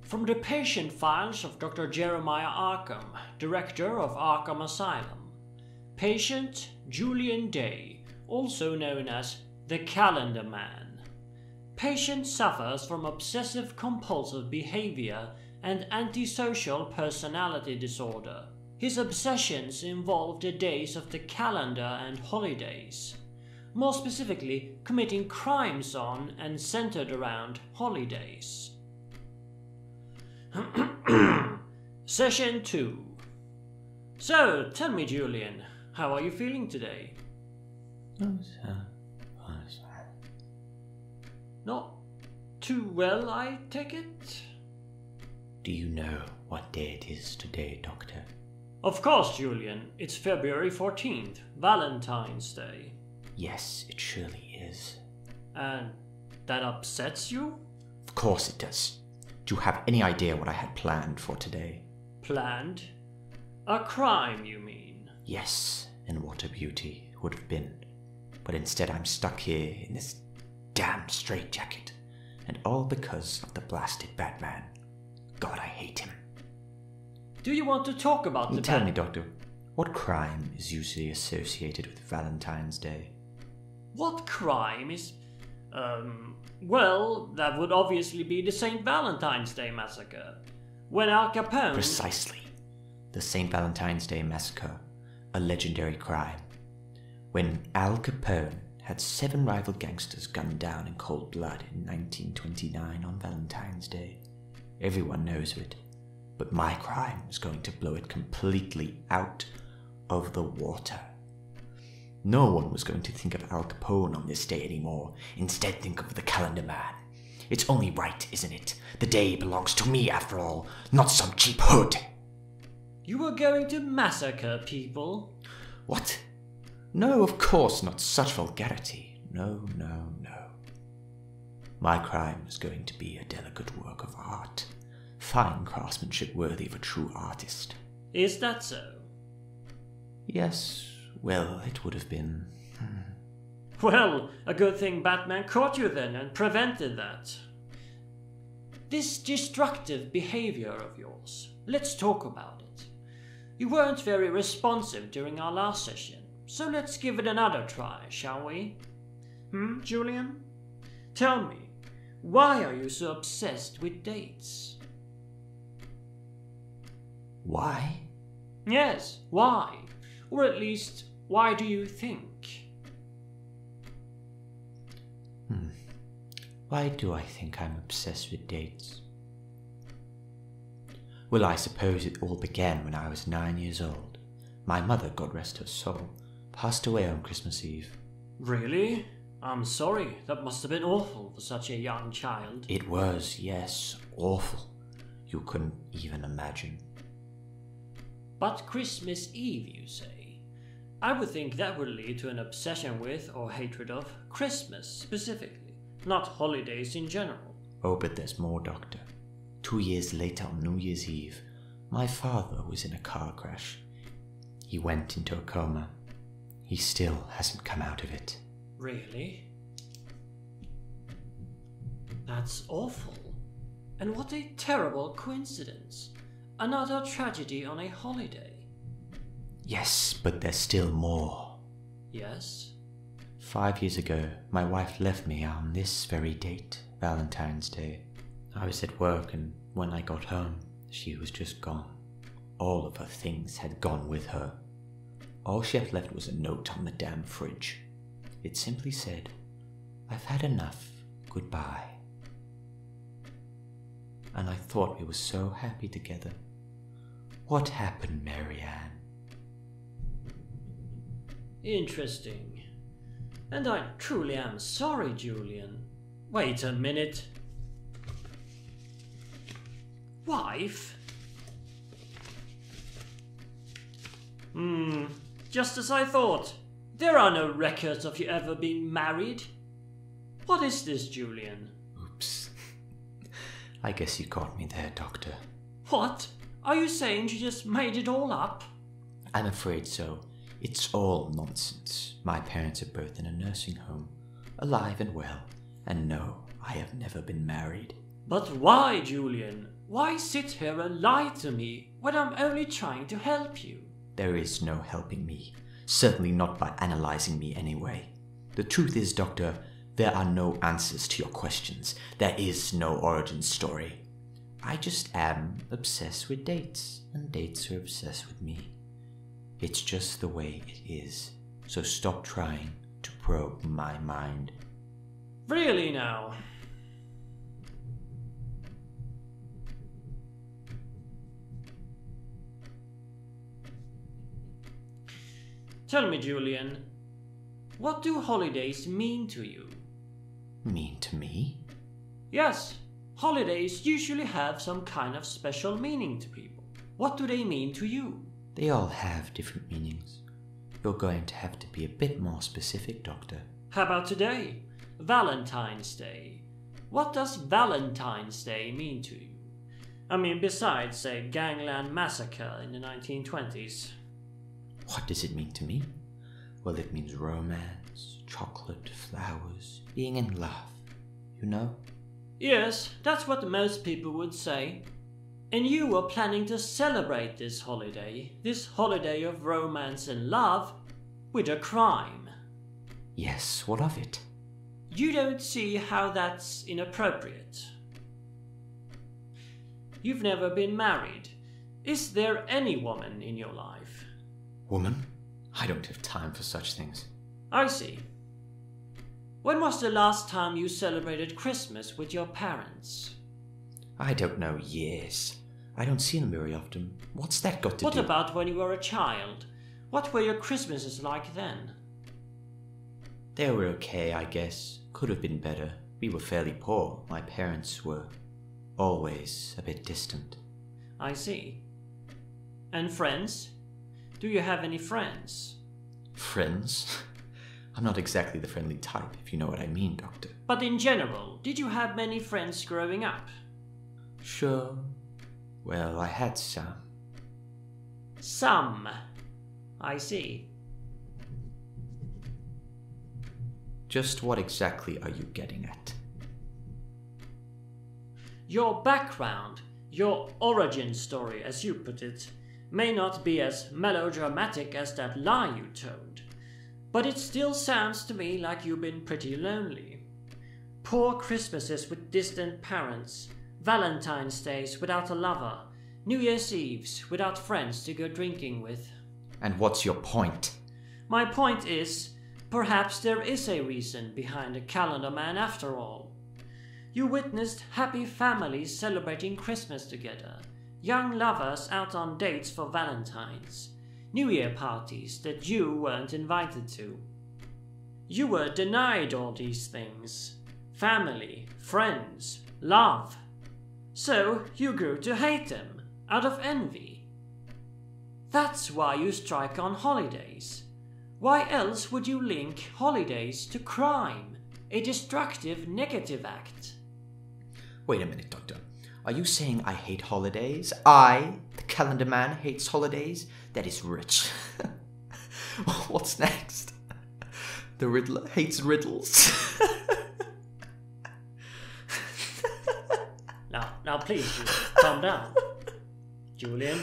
From the patient files of Dr. Jeremiah Arkham, director of Arkham Asylum. Patient Julian Day, also known as the Calendar Man. Patient suffers from obsessive compulsive behavior and antisocial personality disorder. His obsessions involve the days of the calendar and holidays. More specifically, committing crimes on and centered around holidays. Session 2. So, tell me, Julian, how are you feeling today? Not too well, I take it? Do you know what day it is today, Doctor? Of course, Julian. It's February 14th, Valentine's Day. Yes, it surely is. And that upsets you? Of course it does. Do you have any idea what I had planned for today? Planned? A crime, you mean? Yes, and what a beauty it would have been. But instead I'm stuck here in this damn straitjacket. And all because of the blasted Batman. God, I hate him. Do you want to talk about the Tell me, Doctor, what crime is usually associated with Valentine's Day? What crime is... well, that would obviously be the St. Valentine's Day Massacre. When Al Capone... Precisely. The St. Valentine's Day Massacre, a legendary crime. When Al Capone had 7 rival gangsters gunned down in cold blood in 1929 on Valentine's Day. Everyone knows of it, but my crime is going to blow it completely out of the water. No one was going to think of Al Capone on this day anymore. Instead, think of the Calendar Man. It's only right, isn't it? The day belongs to me, after all, not some cheap hood. You were going to massacre people? What? No, of course not such vulgarity. No. My crime is going to be a delicate work of art. Fine craftsmanship worthy of a true artist. Is that so? Yes, well, it would have been... Well, a good thing Batman caught you then and prevented that. This destructive behavior of yours, let's talk about it. You weren't very responsive during our last session, so let's give it another try, shall we? Julian? Tell me, why are you so obsessed with dates? Why? Yes, why? Or at least, why do you think? Why do I think I'm obsessed with dates? Well, I suppose it all began when I was 9 years old. My mother, God rest her soul, passed away on Christmas Eve. Really? I'm sorry, that must have been awful for such a young child. It was, yes, awful. You couldn't even imagine. But Christmas Eve, you say? I would think that would lead to an obsession with, or hatred of, Christmas specifically, not holidays in general. Oh, but there's more, Doctor. 2 years later on New Year's Eve, my father was in a car crash. He went into a coma. He still hasn't come out of it. Really? That's awful. And what a terrible coincidence. Another tragedy on a holiday. Yes, but there's still more. Yes? 5 years ago, my wife left me on this very date, Valentine's Day. I was at work, and when I got home, she was just gone. All of her things had gone with her. All she had left was a note on the damn fridge. It simply said, "I've had enough, goodbye." And I thought we were so happy together. What happened, Marianne? Interesting. And I truly am sorry, Julian. Wait a minute. Wife? Just as I thought. There are no records of you ever being married. What is this, Julian? Oops. I guess you caught me there, Doctor. What? Are you saying you just made it all up? I'm afraid so. It's all nonsense. My parents are both in a nursing home, alive and well, and no, I have never been married. But why, Julian? Why sit here and lie to me when I'm only trying to help you? There is no helping me. Certainly not by analyzing me anyway. The truth is, Doctor, there are no answers to your questions. There is no origin story. I just am obsessed with dates, and dates are obsessed with me. It's just the way it is. So stop trying to probe my mind. Really now? Tell me, Julian, what do holidays mean to you? Mean to me? Yes, holidays usually have some kind of special meaning to people. What do they mean to you? They all have different meanings. You're going to have to be a bit more specific, Doctor. How about today? Valentine's Day. What does Valentine's Day mean to you? I mean, besides a gangland massacre in the 1920s. What does it mean to me? Well, it means romance, chocolate, flowers, being in love, you know? Yes, that's what most people would say. And you were planning to celebrate this holiday of romance and love, with a crime. Yes, what of it? You don't see how that's inappropriate. You've never been married. Is there any woman in your life? Woman? I don't have time for such things. I see. When was the last time you celebrated Christmas with your parents? I don't know, years. I don't see them very often. What's that got to do? What about when you were a child? What were your Christmases like then? They were okay, I guess. Could have been better. We were fairly poor. My parents were always a bit distant. I see. And friends? Do you have any friends? Friends? I'm not exactly the friendly type, if you know what I mean, Doctor. But in general, did you have many friends growing up? Sure. Well, I had some. Some. I see. Just what exactly are you getting at? Your background, your origin story, as you put it, may not be as melodramatic as that lie you told, but it still sounds to me like you've been pretty lonely. Poor Christmases with distant parents, Valentine's Days without a lover, New Year's Eves without friends to go drinking with. And what's your point? My point is, perhaps there is a reason behind the calendar man after all. You witnessed happy families celebrating Christmas together, young lovers out on dates for Valentine's, New Year parties that you weren't invited to. You were denied all these things. Family, friends, love. So you grew to hate them, out of envy. That's why you strike on holidays. Why else would you link holidays to crime, a destructive negative act? Wait a minute, Doctor. Are you saying I hate holidays? I, the calendar man, hates holidays? That is rich. What's next? The Riddler hates riddles. Now please, calm down. Julian,